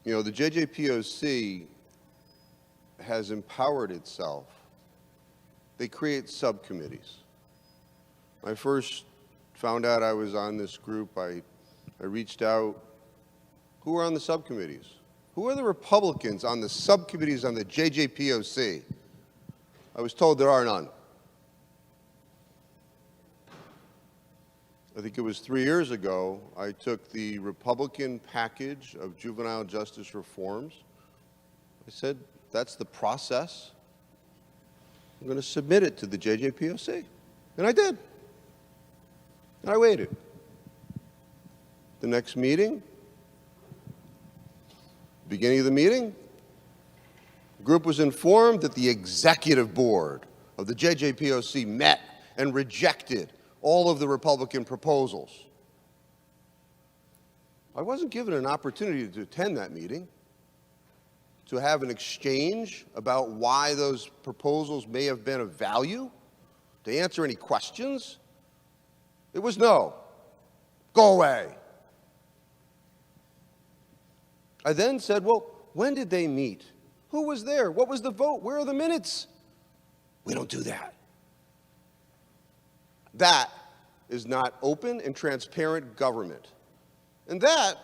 You know, the JJPOC has empowered itself. They create subcommittees. When I first found out I was on this group, I reached out. Who are on the subcommittees? Who are the Republicans on the subcommittees on the JJPOC? I was told there are none. I think it was 3 years ago, I took the Republican package of juvenile justice reforms. I said, that's the process. I'm going to submit it to the JJPOC. And I did. And I waited. The next meeting, beginning of the meeting, the group was informed that the executive board of the JJPOC met and rejected all of the Republican proposals. I wasn't given an opportunity to attend that meeting, to have an exchange about why those proposals may have been of value, to answer any questions. It was no, go away. I then said, well, when did they meet? Who was there? What was the vote? Where are the minutes? We don't do that. That is not open and transparent government. And that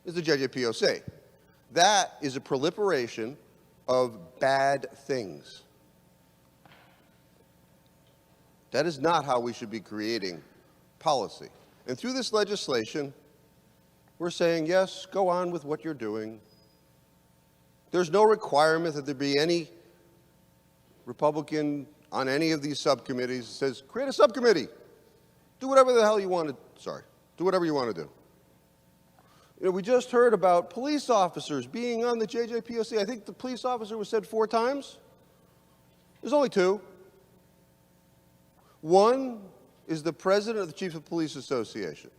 is the JJPOC. That is a proliferation of bad things. That is not how we should be creating policy. And through this legislation, we're saying, yes, go on with what you're doing. There's no requirement that there be any Republican on any of these subcommittees that says, create a subcommittee. Do whatever the hell you want to, do whatever you want to do. You know, we just heard about police officers being on the JJPOC. I think the police officer was said 4 times. There's only 2. One is the president of the Chiefs of Police Association.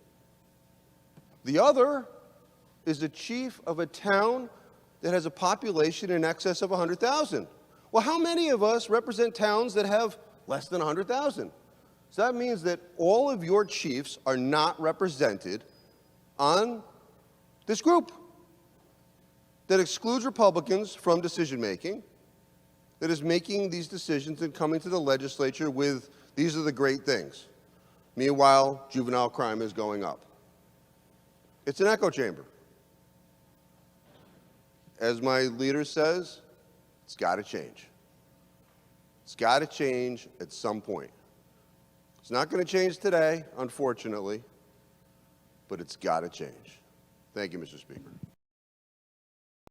The other is the chief of a town that has a population in excess of 100,000. Well, how many of us represent towns that have less than 100,000? So that means that all of your chiefs are not represented on this group that excludes Republicans from decision-making, that is making these decisions and coming to the legislature with, these are the great things. Meanwhile, juvenile crime is going up. It's an echo chamber. As my leader says, it's got to change. It's got to change at some point. It's not going to change today, unfortunately, but it's got to change. Thank you, Mr. Speaker.